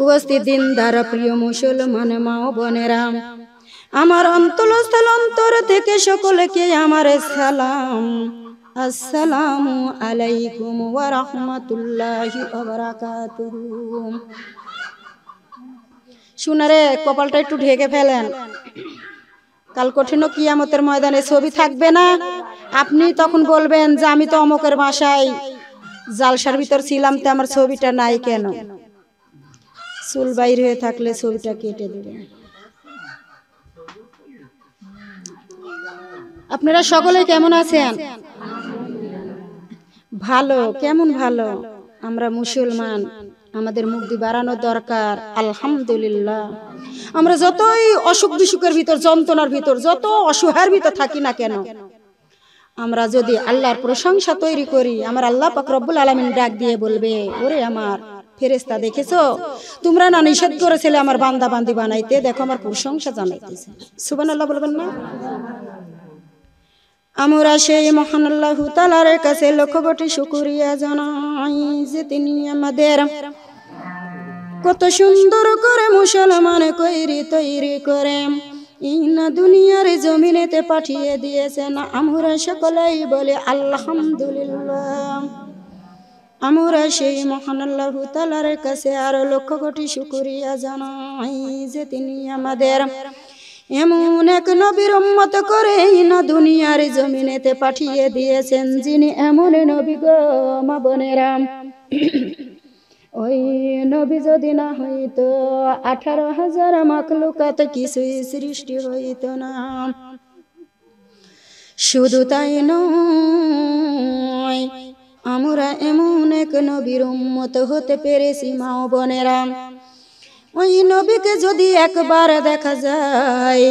উপস্থিত দিনদার প্রিয় মুসলমান মা ও বোনেরা, আমার অন্তঃস্থল অন্তর থেকে সকলকে আমার সালাম। আসসালামু আলাইকুম ওয়া রাহমাতুল্লাহি ওয়া বারাকাতুহু। শুনারে কপালটা একটু ঢেকে ফেলেন, কাল কঠিন কিয়ামতের ময়দানে ছবি থাকবে না। আপনি তখন বলবেন যে আমি তো অমুকের বাসায় জালসার ভিতর ছিলাম, তো আমার ছবিটা নাই কেন? চুল বাইর হয়ে থাকলে ছবিটা কেটে দেবেন। আপনারা সকলে কেমন আছেন? ভালো। কেমন ভালো? আমরা মুসলমান, আমাদের মুক্তি বাড়ানো দরকার। আলহামদুলিল্লাহ। আমরা যতই অসুখ বিসুখের ভিতর, যন্ত্রণার ভিতর, যত অসহায়ের ভিতর থাকি না কেন, আমরা যদি আল্লাহর প্রশংসা তৈরি করি, আমার আল্লাহ পাক রব্বুল আলামিন ডাক দিয়ে বলবে, ওরে আমার ফেরেশতা দেখেছো, তোমরা না নিষেধ করেছিলে আমার বান্দা বান্দি বানাইতে, দেখো আমার প্রশংসা জানাইতেছে। সুবহানাল্লাহ বলবেন না? আমরা সেই মহান আল্লাহ তাআলার কাছে লক্ষ কোটি শুকরিয়া জানাই যে তিনি আমাদের কত সুন্দর করে মুসলমান কইরি তৈরি করে ইনা দুনিয়ার জমিনেতে পাঠিয়ে দিয়েছেন। আমরা সকলেই বলে আলহামদুলিল্লাহ। আমরা সেই মহান আল্লাহ তাআলার কাছে আরো লক্ষ কোটি শুকরিয়া জানাই যে তিনি আমাদের এমন এক নবীর উম্মত করে না দুনিয়ার জমিনেতে পাঠিয়ে দিয়েছেন, যিনি এমন নবী গো মা বোনেরা, ওই নবী যদি না হইতো 18,000 মাখলুকাত কিছুই সৃষ্টি হইত না। শুধু তাই নয়, আমরা এমন এক নবীর উম্মত হতে পেরেছি মা ও বোনেরা, ওই নবীকে যদি একবার দেখা যায়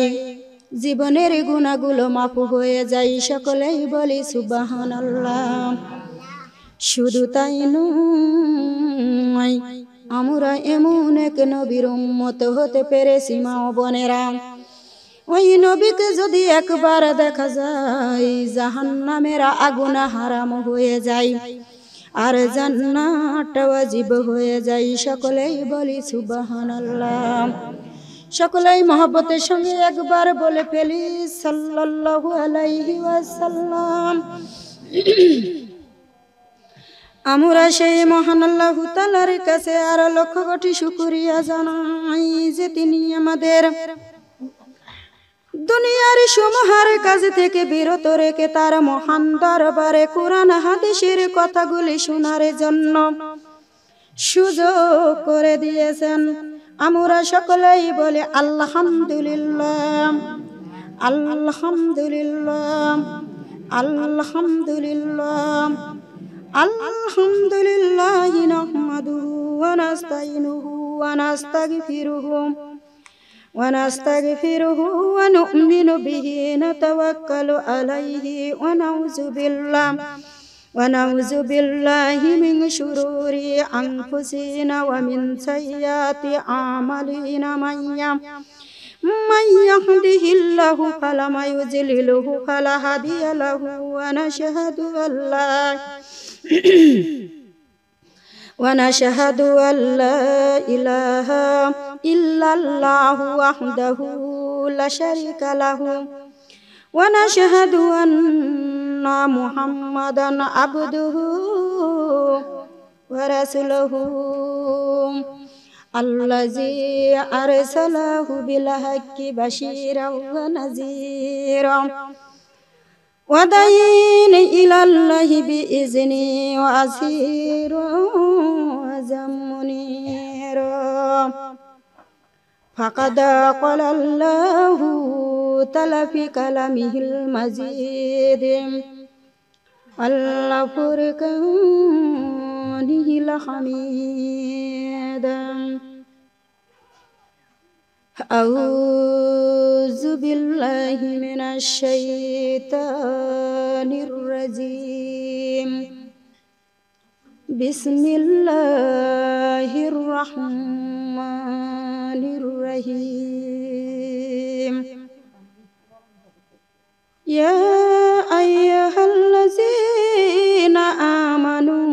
জীবনের গুনাহগুলো মাফ হয়ে যায়। সকলেই বলি সুবহানাল্লাহ। শুধু তাই নয়, আমরা এমন এক নবীর উম্মত হতে পেরেছি মা ও বোনেরা, ওই নবীকে যদি একবার দেখা যায় জাহান্নামের আগুন হারাম হয়ে যায় আর জান্নাত ওয়াজিব হয়ে যায়। সকলেই বলি সুবহানাল্লাহ। সকলেই মহব্বতের সঙ্গে একবার বলে ফেলি সাল্লাল্লাহু আলাইহি ওয়াসাল্লাম। আমরা সেই মহান আল্লাহ তাআলার কাছে আর লক্ষ কোটি শুকরিয়া জানাই যে তিনি আমাদের দুনিয়ার সমহার কাজ থেকে বিরত রেখে তার মহান দরবারে কোরআন হাদিসের কথাগুলি শোনার জন্য সুযোগ করে দিয়েছেন। আমরা সকলেই বলে আলহামদুলিল্লাহ, আলহামদুলিল্লাহ, আলহামদুলিল্লাহ, আলহামদুলিল্লাহ। নাহমাদুহু ওয়া নাস্তাইনুহু ওয়া নাস্তাগফিরুহু ونستغفره ونؤمن به نتوكل عليه ونعوذ بالله من شرور أنفسنا ومن سيئات أعمالنا من يهده الله فلا مضل له فلا هادي له ونشهد أن لا إله إلا الله وحده لا شريك له ونشهد أن محمدا عبده ورسوله الذي أرسله بالحق بشيرا ونذيرا ودين إلى الله بإذنه وأسيرا وزمنيرا فقد قال الله تعالى في كلامه المجيد والفرقانه الحميد. أعوذ بالله من الشيطان الرجيم. بسم الله الرحمن الرحيم. يا أيها الذين آمنوا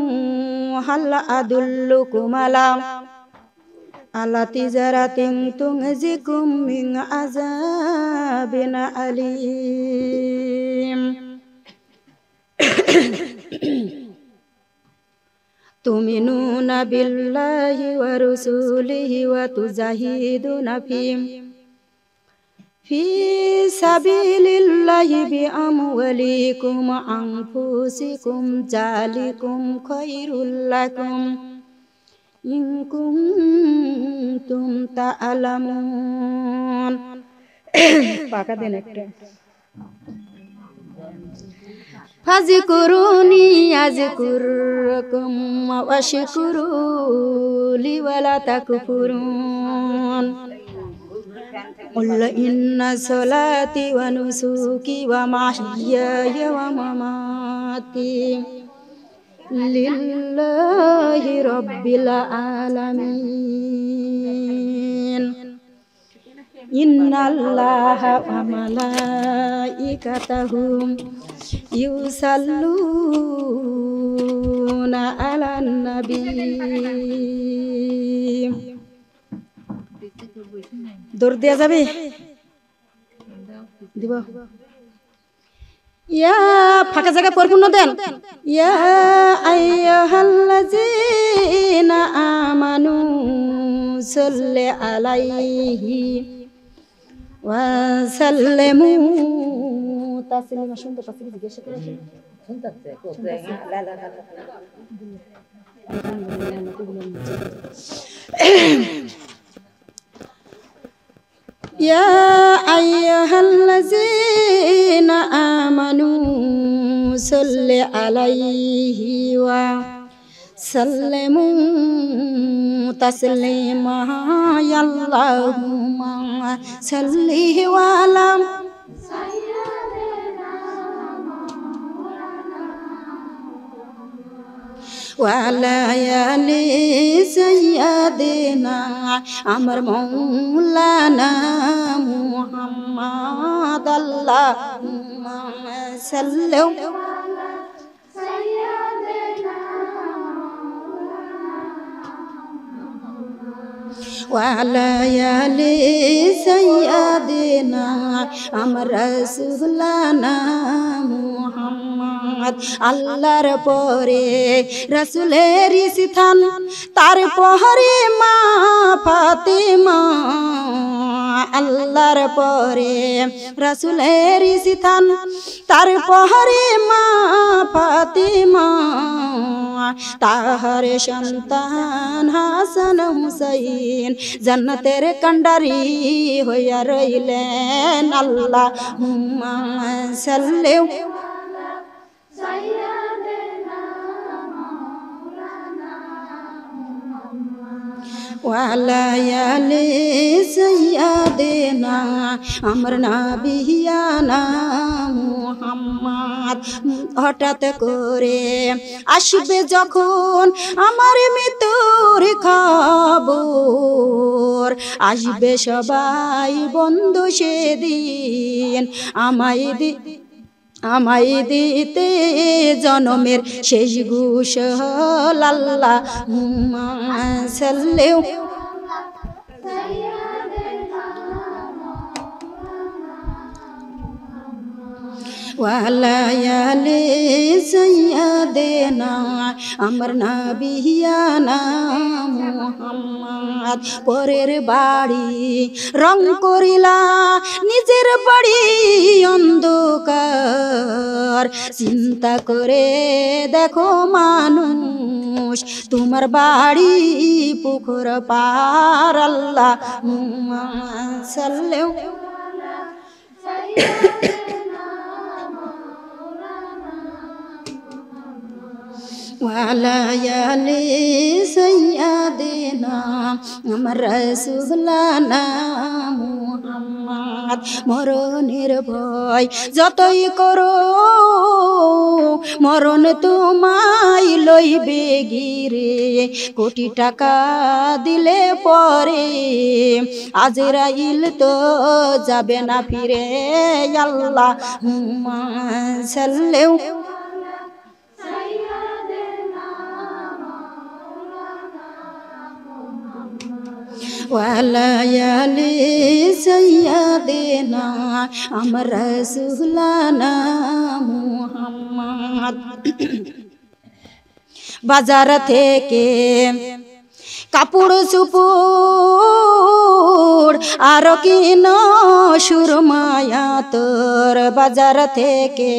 হাল আদুল্লুকুম আলা তিজারাতিন তুনজিকুম মিন আযাবিন আলীম তুমিনুনা বিল্লাহি ওয়া রাসূলিহি ওয়া তুজাহিদুনা ফি সাবিলিল্লাহি বিআমওয়ালিকুম আনফুসিকুম যালিকুম খায়রুল লাকুম ইন কুনতুম তা'লামুন। পাকা দেন একটা। ফাযকুরুনি আযকুরকুম ওয়াশকুরু লি ওয়া লা তাকফুরুন। قل إن صلاتي ونسكي ومحياي ومماتي لله رب العالمين إن الله وملائكته يصلون على النبي দৌড় দেয়া যাবে দিব ইয়া ফাঁকা জায়গা পরিপূর্ণ দেন ইয়া আইয়ুহাল্লাযীনা আমানু সাল্লি আলাইহি ওয়া সাল্লিমু তাসলিমা। শুনতে পাচ্ছি জিজ্ঞাসা করে শুনতে কোথায় লা লা লা يا أيها الذين آمنوا صلوا عليه وسلموا تسليما يا اللهم صل وعلى وعلى آل سيدنا أمر مولانا محمد اللهم صل وعلى آل سيدنا أمر رسولنا محمد আল্লাহর পরে রাসূলের স্থান তারপরে মা ফাতেমা আল্লাহর পরে রাসূলের স্থান তারপরে মা ফাতেমা তাহার সন্তান হাসান হুসাইন জান্নাতের কান্ডারি হইয়া রইলেন আল্লাহুম্মা সাল্লি وعلى آل سيدنا أمر نبينا মুহাম্মদ। হঠাৎ করে আসবে যখন আমার মৃত্যুর খবর আসবে সবাই বন্ধু সেদিন আমায় দিতে জনমের শেষ গোসল আল্লাহুম্মা সাল্লি وعلى آل سيدنا أمر نبينا মুহাম্মদ। পরের বাড়ি রং করিলা নিজের বাড়ি অন্ধকার চিন্তা করে দেখো মানুষ তোমার বাড়ি পুকুর পার আল্লাহুম্মা সাল্লি وعلى آل سيدنا أمر رسولنا মুহাম্মদ। মরণের ভয় যতই করো মরণ তোমায় লইবে গিরে কোটি টাকা দিলে পরে আজরাইল তো যাবে না ফিরে আল্লাহুম্মা সাল্লি ওয়ালায়ালি সাইয়্যিদিনা আমার রাসূলানা মুহাম্মদ। বাজার থেকে কাপড় চুপড় আর কিন সুরমায়া তোর, বাজার থেকে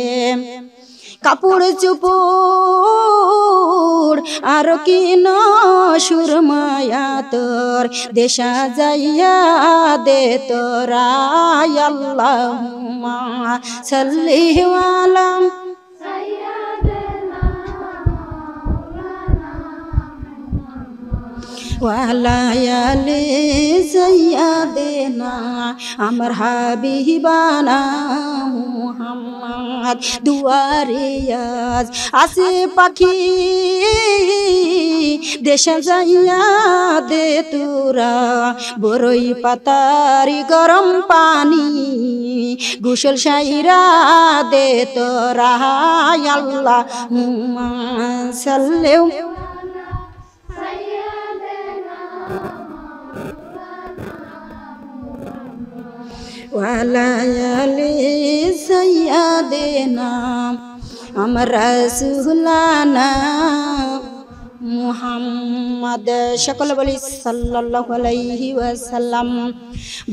কাপড় চুপড় আর কিন সুরমায়া তোর, দেশা যাইয়া দে তোরা আল্লাহুম্মা সাল্লি আলা ওয়ালায়ালি সাইয়্যিদিনা আমার হাবিবানা মুহাম্মদ। দুয়ারে আজ আসে পাখি দেশে যাইয়া দে তোরা, বরই পাতারি গরম পানি গোসল সাইরা দে তোরা আল্লাহুম্মা সাল্লি ওয়ালায়ালি সাইয়্যিদিনা আমার রাসূলানা মুহাম্মদ। সকল বলি সাল্লাল্লাহু আলাইহি ওয়াসাল্লাম।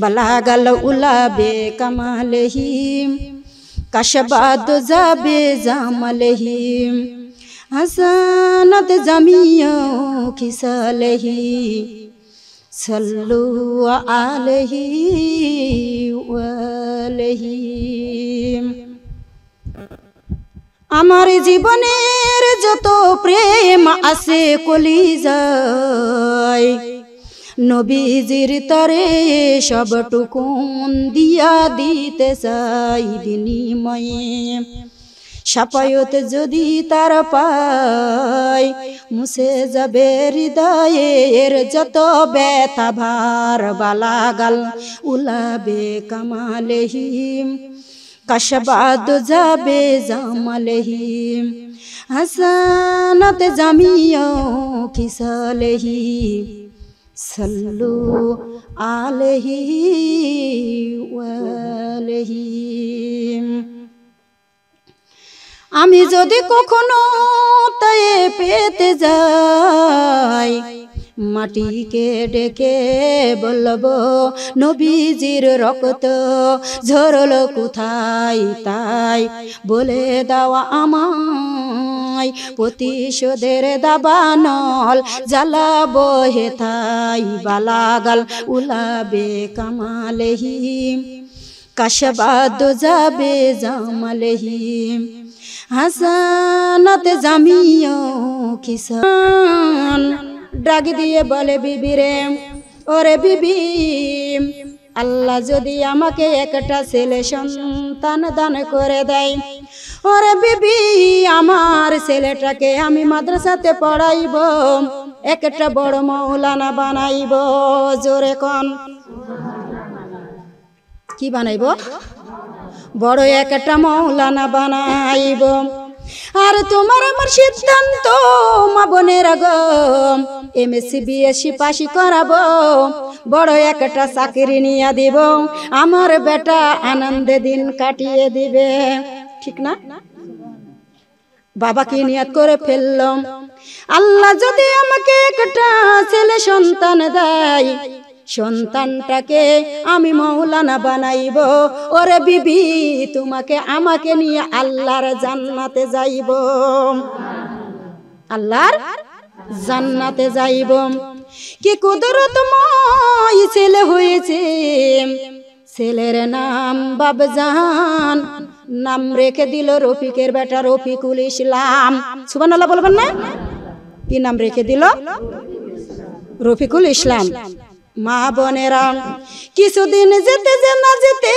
বালাগাল উলা বে কামালিহি কাশবাদ যাবে জামালিহি, হাসানাত জামিয়া খিসালিহি সাল্লু আলাইহি ওয়ালিহি। আমার জীবনের যত প্রেম আছে কলিজায়, নবীজির তরে সবটুকুন দিয়া দিতে চাই বিনিময়ে। সাফায়ত যদি তার পায় মুছে যাবে হৃদয়ের যত ব্যথা ভার। বালাগাল উলাবে কামালেহি কাশবাদ যাবে জামালেহি, হাসানাত জামিয়া খিসালেহি সাল্লু আলাইহি ওয়ালিহি। আমি যদি কখনো তায়ে পেতে যাই, মাটিকে ডেকে বলবো নবীজির রক্ত ঝরলো কোথায়, তাই বলে দেওয়া আমায় প্রতিশোধের দাবানল জ্বালাবো হেথাই। বালাগাল উলাবে কামালেহি কাশবাদ যাবে জামালেহি, হাসানাত জামিয়া খিসান। ডাক দিয়ে বলে বিবি রে, ওরে বিবি, আল্লাহ যদি আমাকে একটা ছেলে সন্তান দান করে দেয়, ওরে বিবি আমার ছেলেটাকে আমি মাদ্রাসাতে পড়াইব, একটা বড় মাওলানা বানাইব। জোরে কোন কি বানাইব? বড় একটা মাওলানা বানাইব। আর তোমার আমার সিদ্ধান্ত মা বোনের গো, এমএসসি বিএসসি পাশি করাবো, বড় একটা চাকরি নিয়ে দিব, আমার বেটা আনন্দে দিন কাটিয়ে দিবে। ঠিক না? বাবা কি নিয়ত করে ফেললো, আল্লাহ যদি আমাকে একটা ছেলে সন্তান দেয়, সন্তানটাকে আমি মাওলানা বানাইব। ওরে বিবি তোমাকে আমাকে নিয়ে আল্লাহর জান্নাতে যাইব, আল্লাহর জান্নাতে যাইব। কি কুদরতময় ছেলে হয়েছে, ছেলের নাম বাবজান, নাম রেখে দিল রফিকের বেটা রফিকুল ইসলাম। সুবহানাল্লাহ বলবেন না? কি নাম রেখে দিল? রফিকুল ইসলাম। মা বোনেরা, কিছুদিন যেতে না যেতে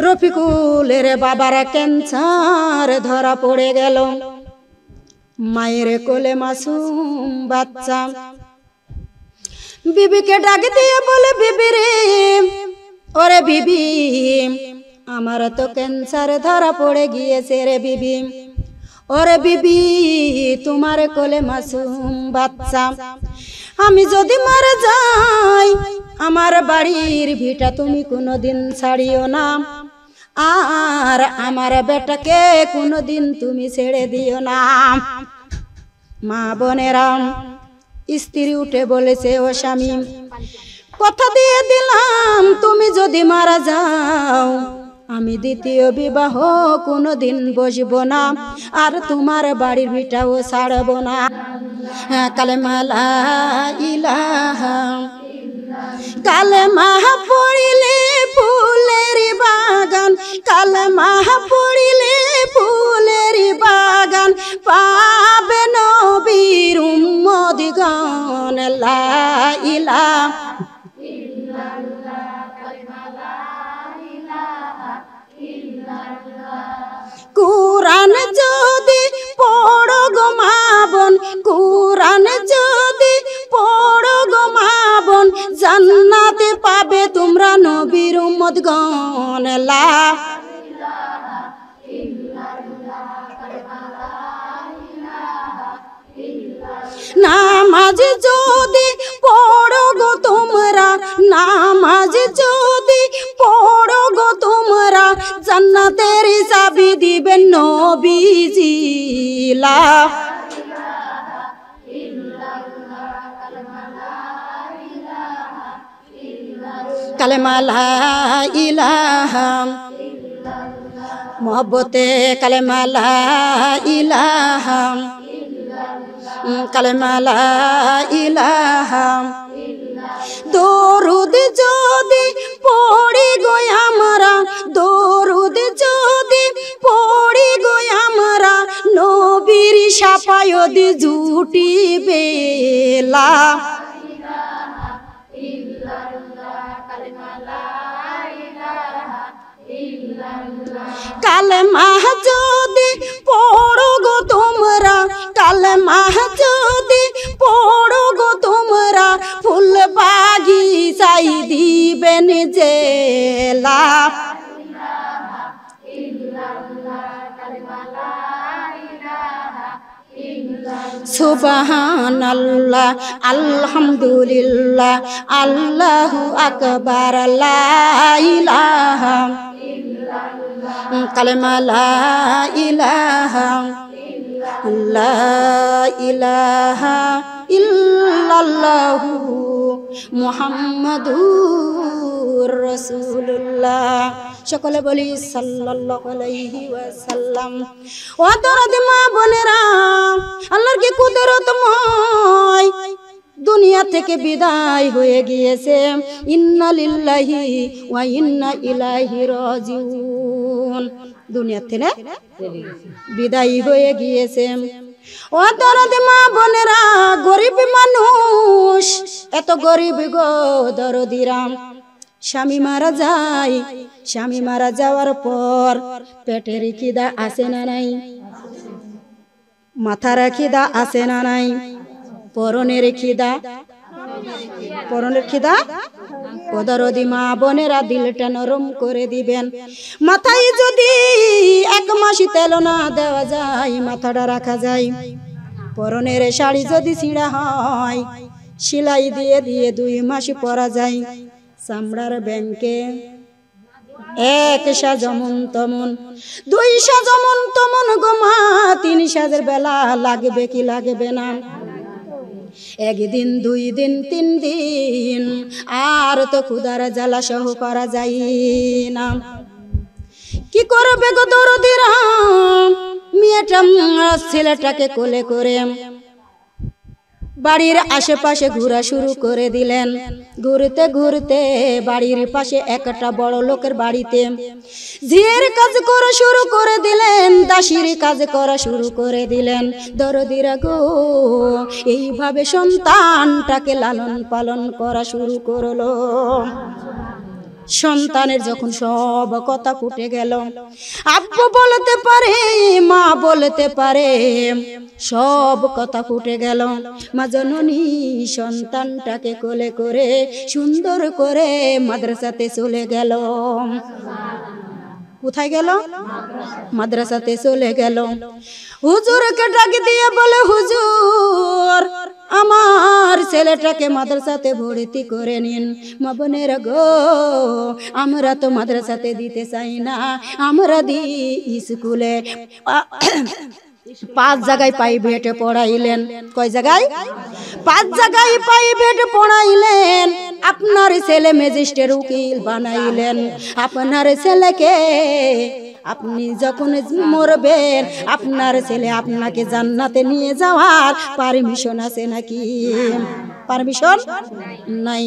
রফিকুলের বাবার ক্যান্সার ধরা পড়ে গেল। মায়ের কোলে মাসুম বাচ্চা। বিবিকে ডাক দিয়ে বলে, বিবি রে, ওরে বিবি আমার তো ক্যান্সার ধরা পড়ে গিয়েছে রে বিবি। ওরে বিবি তোমার কোলে মাসুম বাচ্চা, আমি যদি মারা যাই আমার বাড়ির ভিটা তুমি কোনোদিন ছাড়িও না, আর আমার বেটাকে কোনোদিন তুমি ছেড়ে দিও না। মা বোনেরা, স্ত্রী উঠে বলেছে, ও স্বামী, কথা দিয়ে দিলাম তুমি যদি মারা যাও আমি দ্বিতীয় বিবাহ কোনোদিন বসবো না, আর তোমার বাড়ির ভিটাও ছাড়বো না। কালেমা লা ইলাহা, কালেমা পড়িলে ফুলের বাগান, কালেমা পড়িলে ফুলের বাগান, পাবে নবীর উম্মতগণ। লা ইলাহা কুরআন যদি পড়ো গো মা বোন, কুরআন যদি পড়ো গো মা বোন, জান্নাতে পাবে তোমরা নবীর উম্মতগণ। লা নামাজ যদি পড়ো গো তোমরা, নামাজ যদি পড়ো গো তোমরা, জান্নাতের চাবি দিবেন নবীজি। লা কালেমা লা ইলাহা, মোহব্বতে কালেমা লা ইলাহা, কালেমা লা ইলাহা। দরুদ যদি পড়ি গো আমরা, দরুদ যদি পড়ি গো আমরা, নবীর শাফায়াত জুটিবে। লা কালেমা যদি পড়ো গো তোমরা, কালেমা যদি পড়ো গো তোমরা, ফুল বাগিচাই দিবেন যে। লা সুবহানাল্লাহ, আলহামদুলিল্লাহ, আল্লাহু আকবার, লা ইলাহা, কালেমা লা ইলাহা, লা ইলাহা ইল্লাল্লাহু মুহাম্মাদুর রাসূলুল্লাহ। সকলে বলি সাল্লাল্লাহু আলাইহি ওয়াসাল্লাম। ও দরদি মা বোনেরা, আল্লাহর কি কুদরতময়, দুনিয়া থেকে বিদায় হয়ে গিয়েছে। ইন্না লিল্লাহি ওয়া ইন্না ইলাইহি রাজিউন। দুনিয়া থেকে বিদায় হয়ে গিয়েছে। ও দরদি মা বোনেরা, গরিব মানুষ, এত গরিব গো দরদিরাম, স্বামী মারা যায়, স্বামী মারা যাওয়ার পর পেটের খিদা আসে না নাই, মাথার খিদা আসে না নাই, পরনের খিদা, পরনের খিদা। ও দরদি মা বোনেরা, দিলটা নরম করে দিবেন। মাথায় যদি এক মাস তেল না দেওয়া যায়, মাথাটা রাখা যায়। পরনের শাড়ি যদি ছিঁড়া হয়, সেলাই দিয়ে দিয়ে 2 মাস পরা যায়। চামড়ার ব্যাংকে 1 সা যেমন তেমন, 2 সা যেমন তেমন গো মা, 3 সাজের বেলা লাগবে কি লাগবে না? 1 দিন 2 দিন 3 দিন, আর তো ক্ষুধার জ্বালা সহ করা যায় না। কি করবে গো দরদিরা? মেয়েটা ছেলেটাকে কোলে করে বাড়ির আশেপাশে ঘোরা শুরু করে দিলেন। ঘুরতে ঘুরতে বাড়ির পাশে একটা বড় লোকের বাড়িতে ঝিয়ের কাজ করা শুরু করে দিলেন, দাসীর কাজ করা শুরু করে দিলেন। দরদিরা গো, এইভাবে সন্তানটাকে লালন পালন করা শুরু করলো। সন্তানের যখন সব কথা ফুটে গেল, আব্বু বলতে পারে, মা বলতে পারে, সব কথা ফুটে গেল। মা জননী সন্তানটাকে কোলে করে সুন্দর করে মাদ্রাসাতে চলে গেল। কোথায় গেল? মাদ্রাসাতে চলে গেল। হুজুরকে ডাক দিয়ে বলে, হুজুর, আমার ছেলেটাকে মাদ্রাসাতে ভর্তি করে নিন। মা বোনেরা গো, আমরা তো মাদ্রাসাতে দিতে চাই না, আমরা দিই স্কুলে। 5 জায়গায় প্রাইভেটে পড়াইলেন। কয় জায়গায়? 5 জায়গায় প্রাইভেট পড়াইলেন। আপনার ছেলে ম্যাজিস্ট্রেট উকিল বানাইলেন। আপনার ছেলেকে আপনি যখন মরবেন, আপনার ছেলে আপনাকে জান্নাতে নিয়ে যাওয়ার পারমিশন আছে নাকি? পারমিশন নাই।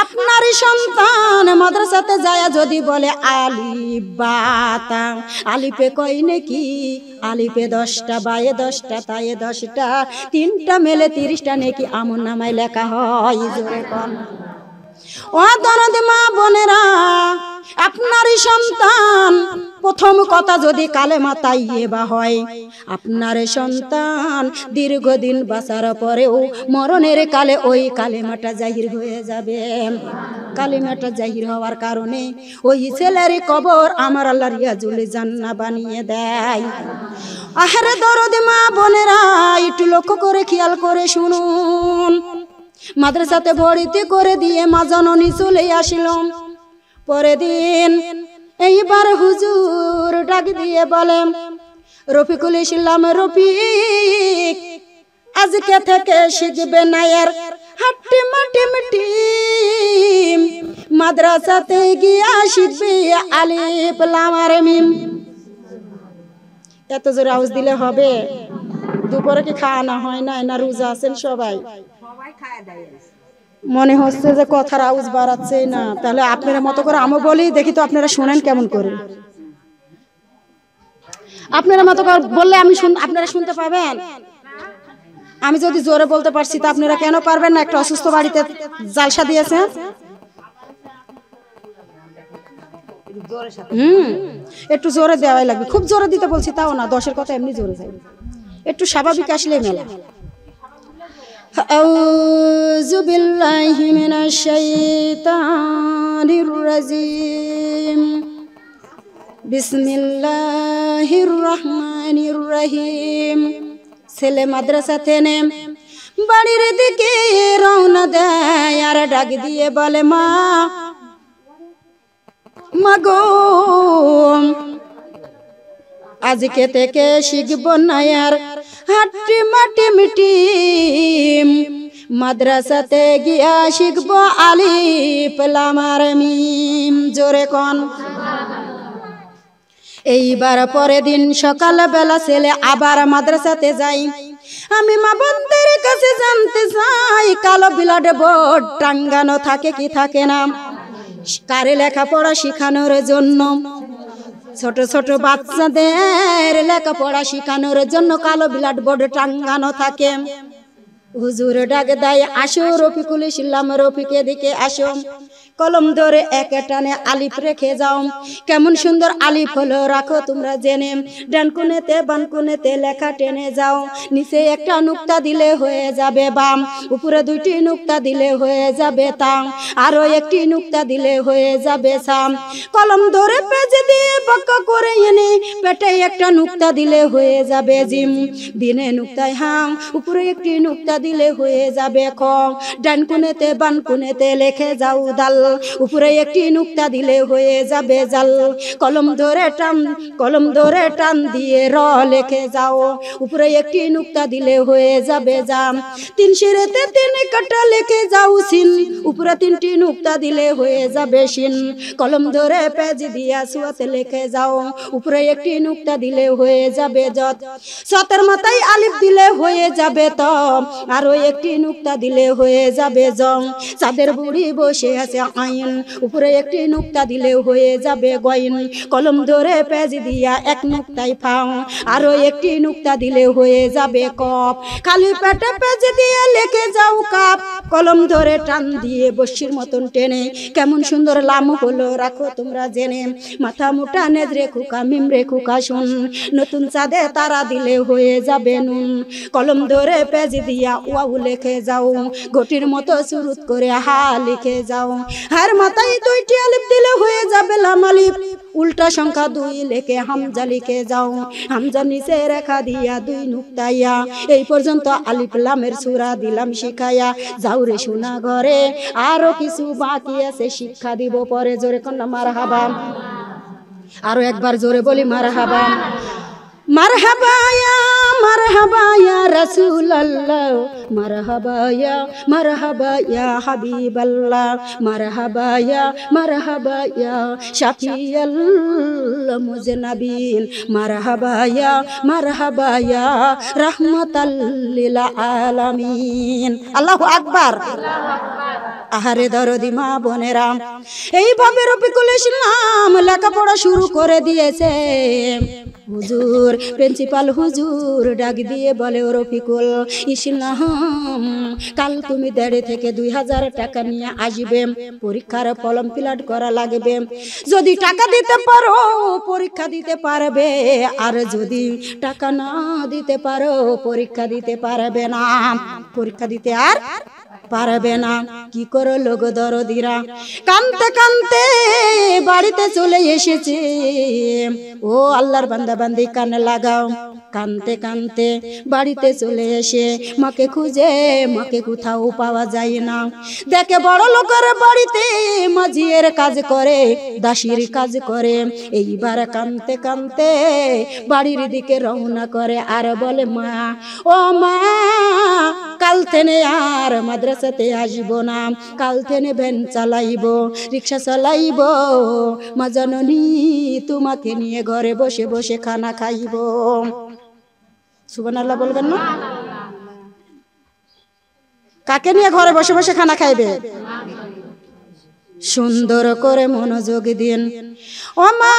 আপনার সন্তান মাদ্রাসাতে যায় যদি বলে আলিফ বা তা, আলিফে কয় নাকি? আলিফে 10টা, বায়ে 10টা, তায়ে 10টা, 3টা মেলে 30টা নাকি আমল নামায় লেখা হয়। জোরে কোন। ও দরদ মা বোনেরা, আপনারই সন্তান প্রথম কথা যদি কালেমা তাইয়্যিবা হয়, আপনার সন্তান দীর্ঘদিন বাঁচার পরেও মরণের কালে ওই কালেমাটা জাহির হয়ে যাবে। কালেমাটা জাহির হওয়ার কারণে ওই ছেলের কবর আমার আল্লাহ রিয়াজুল জান্নাহ বানিয়ে দেয়। আহারে দরদ মা বোনেরা, একটু লক্ষ্য করে খেয়াল করে শুনুন। মাদ্রাসাতে ভর্তি করে দিয়ে মা জননী চলে আসলাম। পরের দিন এইবার হুজুর ডাক দিয়ে বলেন, রফিকুল ইসলাম রফিক, আজকে থেকে শিখবে না এর হাট্টি মাটি মিটি, মাদ্রাসাতে গিয়া শিখবে আলিফ লাম আর মিম। এত জোরে আওয়াজ দিলে হবে? দুপুরে কি খাওয়ানো হয় না? না রোজা আছেন সবাই? মনে হচ্ছে যে কথার আওয়াজ বাড়াচ্ছে না। তাহলে আপনারা মতো করে আমি বলি, দেখি তো আপনারা শুনেন কেমন করে। আপনারা মতো করে বললে আপনারা শুনতে পাবেন। আমি যদি জোরে বলতে পারছি তা আপনারা কেন পারবেন না? একটা অসুস্থ বাড়িতে জালসা দিয়েছে। একটু জোরে দেওয়াই লাগবে। খুব জোরে দিতে বলছি তাও না, 10-এর কথা এমনি জোরে যায়। একটু স্বাভাবিক আসলে মেলা। আউযু বিল্লাহি মিনাশ শাইতানির রাজিম। বিসমিল্লাহির রহমানির রহিম। ছেলে মাদ্রাসাতে নেম বাড়ির দিকে রওনা দেয়, আর ডাক দিয়ে বলে, মা মাগো, আজকে থেকে শিখব না আর হাট্টি মাটি মিটি, মাদ্রাসাতে গিয়া শিখব আলিফ লাম আর মিম। জোরে কোন। এইবার পরের দিন সকালবেলা ছেলে আবার মাদ্রাসাতে যাই। আমি মা বোনদের কাছে জানতে চাই, কালো বিলাট বোর্ড টাঙ্গানো থাকে কি থাকে না? কারে লেখাপড়া শেখানোর জন্য, ছোট ছোট বাচ্চাদের লেখাপড়া শেখানোর জন্য কালো বিলাট বোর্ড টাঙ্গানো থাকে। হুজুর ডাক দেয়, আসো রফিকুল ইসলাম রফিক, এদিকে আসো। কলম ধরে এক টানে আলিফ রেখে যাও। কেমন সুন্দর আলিফ হলো রাখো তোমরা জেনে। ডান কোণেতে বাম কোণেতে লেখা টেনে যাও। নিচে একটা নুক্তা দিলে হয়ে যাবে বাম, উপরে 2টি নুক্তা দিলে হয়ে যাবে তাম, আরো একটি নুক্তা দিলে হয়ে যাবে সাম। কলম ধরে পেজ দিয়ে বাঁকা করে এনে পেটে একটা নুক্তা দিলে হয়ে যাবে জিম। দিনে নুক্তায় হাম, উপরে একটি নুক্তা দিলে হয়ে যাবে খ। ডান কোণেতে বাম কোণেতে লিখে যাও দাল, উপরে একটি নুক্তা দিলে হয়ে যাবে জাল। কলম ধরে টান দিয়ে র লিখে যাও, উপরে একটি নুক্তা দিলে হয়ে যাবে জাম। 3 সিরেতে 3 কাটা লিখে যাও সিন, উপরে 3টি নুক্তা দিলে হয়ে যাবে শিন। কলম ধরে পেজ দিয়া সুয়াতে লিখে যাও, উপরে একটি নুক্তা দিলে হয়ে যাবে জত। সতের মাথায় আলিফ দিলে হয়ে যাবে ত, আরো একটি নুক্তা দিলে হয়ে যাবে জং। চাঁদের বুড়ি বসে আছে আইন, উপরে একটি নুক্তা দিলে হয়ে যাবে গইন। কলম ধরে পেজ দিয়া 1 নুক্তায় ফাও, আরো একটি নুক্তা দিলে হয়ে যাবে কপ। খালি পেটে পেজ দিয়ে লিখে যাও কাপ। কলম ধরে টান দিয়ে বসির মতন টেনে কেমন সুন্দর লাম হলো রাখো তোমরা জেনে। মাথা মুটা নেজরে খুকা মিমরে খুকা শুন, নতুন চাঁদে তারা দিলে হয়ে যাবে নুন। কলম ধরে পেজ দিয়া ওয়াও লিখে যাও, ঘটির মতো সুরুত করে হা লিখে যাও। আর মাথায় 2টি আলিফ দিলে হয়ে যাবে লাম আলিফ। উল্টা সংখ্যা 2 লেখে হামজা লিখে যাও, হামজা নিচে রেখা দিয়া 2 নুক্তাইয়া। এই পর্যন্ত আলিফ লামের সূরা দিলাম শিখাইয়া। যাও রে সোনা ঘরে, আরো কিছু বাকি আছে শিক্ষা দিব পরে। জোরে কন্যা মারহাবা। আরো একবার জোরে বলি মারহাবা। মারহাবা ইয়া রাসূলুল্লাহ, মারহাবা ইয়া হাবিবাল্লাহ, মারহাবা ইয়া শাফিয়াল মুজনাবিন, মারহাবা ইয়া রাহমাতাল লিল আলামিন। আল্লাহু আকবার। আহারে দরদি মা বোনেরা, এইভাবে রফিকুল ইসলাম লেখাপড়া শুরু করে দিয়েছে। হুজুর, প্রিন্সিপাল হুজুর ডাক দিয়ে বলে, ও রফিকুল ইসলাম, কাল তুমি 1.5 থেকে 2000 টাকা নিয়ে আসবে, পরীক্ষার ফর্ম ফিল আপ করা লাগবে। যদি টাকা দিতে পারো পরীক্ষা দিতে পারবে, আর যদি টাকা না দিতে পারো পরীক্ষা দিতে পারবে না। পরীক্ষা দিতে আর পারবে না। কি করো লোক দরদিরা, কানতে কানতে বাড়িতে চলে এসেছে। ও আল্লাহর বান্দা বান্দি কানে লাগাও, কানতে কানতে বাড়িতে চলে এসে মাকে খুঁজে, মাকে কোথাও পাওয়া যায় না। দেখে বড় লোকের বাড়িতে মাঝিয়ের কাজ করে, দাসীর কাজ করে। এইবার কানতে কানতে বাড়ির দিকে রওনা করে, আর বলে, মা ও মা, কাল থেকে আর মাদ্রাসাতে আসবো না, কাল থেকে ভ্যান চালাইব, রিক্সা চালাইব। মা জননী, তোমাকে নিয়ে ঘরে বসে বসে খানা খাইব। সুবহানাল্লাহ বলবেন না? কাকে নিয়ে ঘরে বসে বসে খানা খাইবে? সুন্দর করে মনোযোগ দিন। ও মা,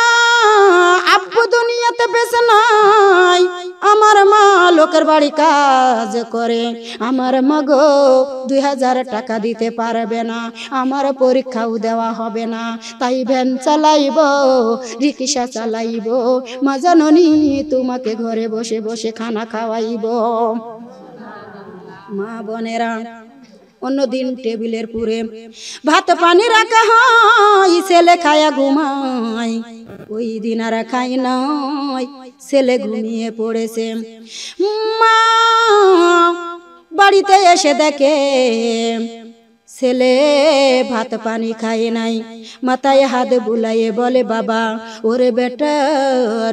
আব্বু দুনিয়াতে বেঁচে নাই, আমার মা লোকের বাড়ি কাজ করে। আমার মা গো 2000 টাকা দিতে পারবে না, আমার পরীক্ষাও দেওয়া হবে না, তাই ভ্যান চালাইব, রিক্সা চালাইব। মা জননী, তোমাকে ঘরে বসে বসে খানা খাওয়াইব। মা বোনেরা, অন্যদিন টেবিলের পুরে ভাত পানি রাখা হয়, ছেলে খায়া ঘুমায়। ওই দিন আর খাই নাই, ছেলে ঘুমিয়ে পড়েছে। মা বাড়িতে এসে দেখে ছেলে ভাত পানি খায় নাই। মাথায় হাত বুলাইয়ে বলে, বাবা, ওরে বেটা,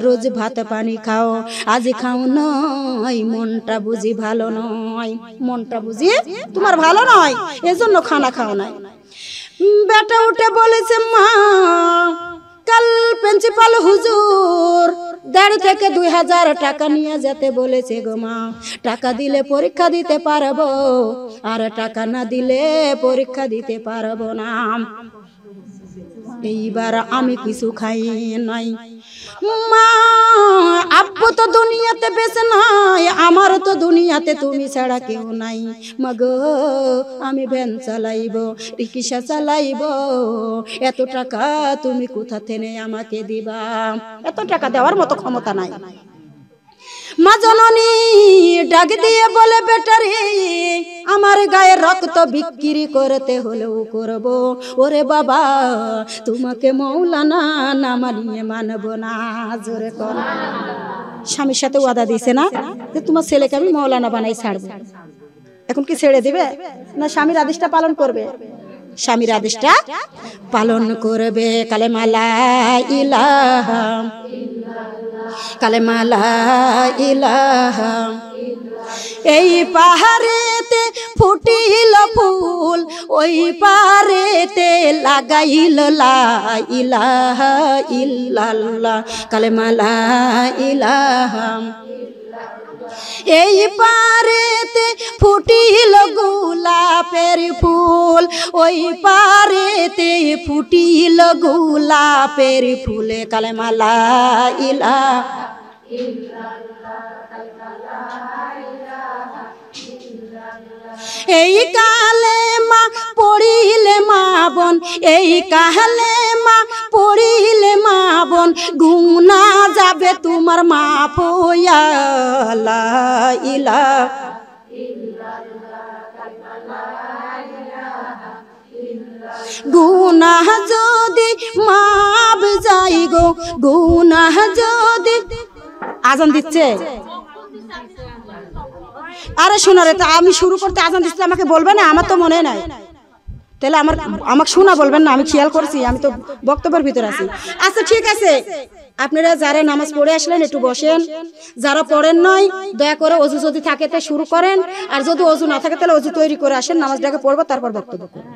রোজ ভাত পানি খাও, আজ খাও নয়, মনটা বুঝি ভালো নয়, মনটা বুঝি তোমার ভালো নয়, এজন্য খানা খাও নাই। বেটা উঠে বলেছে, মা, কাল প্রিন্সিপাল হুজুর 1.5 থেকে 2000 টাকা নিয়ে যেতে বলেছে গো মা। টাকা দিলে পরীক্ষা দিতে পারবো, আর টাকা না দিলে পরীক্ষা দিতে পারবো না। এইবার আমি কিছু খাই নাই। মা, আব্বু তো দুনিয়াতে বেঁচে নাই, আমার তো দুনিয়াতে তুমি ছাড়া কেউ নাই। মাগো, আমি ভ্যান চালাইব, রিক্সা চালাইব, এত টাকা তুমি কোথা থেকে আমাকে দিবা? এত টাকা দেওয়ার মতো ক্ষমতা নাই। মা জননী ডাক দিয়ে বলে, বেটারে, আমার গায়ে রক্ত বিক্রি করতে হলেও করব। ওরে বাবা, তোমাকে মৌলানা না মানিয়ে মানব না। জোরে কর। স্বামীর সাথে ওয়াদা দিছে না যে তোমার ছেলেকে আমি মৌলানা বানাই ছাড়বো। এখন কি ছেড়ে দিবে না স্বামীর আদেশটা পালন করবে? স্বামীর আদেশটা পালন করবে। কালেমা লা ইলাহা, কালেমা লা ইলাহা। এই পাহাড়েতে ফুটিল ফুল, ওই পাহাড়েতে লাগাইল লা ইলাহা ইল্লাল্লাহ, কালেমা লা ইলাহা। এই পারেতে ফুটিল গোলাপের ফুল, ওই পারেতে ফুটিল গোলাপের ফুল, কালেমা লা ইলাহা ইল্লাল্লাহ। এই কালেমা পড়িলে মা বোন, এই কালেমা পড়িলে মা বোন, গুনাহ যাবে তোমার মাফ হইয়া। লা ইলাহা ইল্লাল্লাহ, গুনাহ যদি মাপ যাই গো, গুনাহ যদি আজান দিচ্ছে। আরে শোনা রে, তা আমি শুরু করতে আজান দিচ্ছে আমাকে বলবে না? আমার তো মনে নাই। তাহলে আমাকে শোনা বলবেন না? আমি খেয়াল করছি, আমি তো বক্তব্যের ভিতরে আছি। আচ্ছা ঠিক আছে, আপনারা যারা নামাজ পড়ে আসলেন একটু বসেন, যারা পড়েন নয় দয়া করে অজু যদি থাকে তো শুরু করেন, আর যদি অজু না থাকে তাহলে অজু তৈরি করে আসেন, নামাজটাকে পড়বো তারপর বক্তব্য করবো।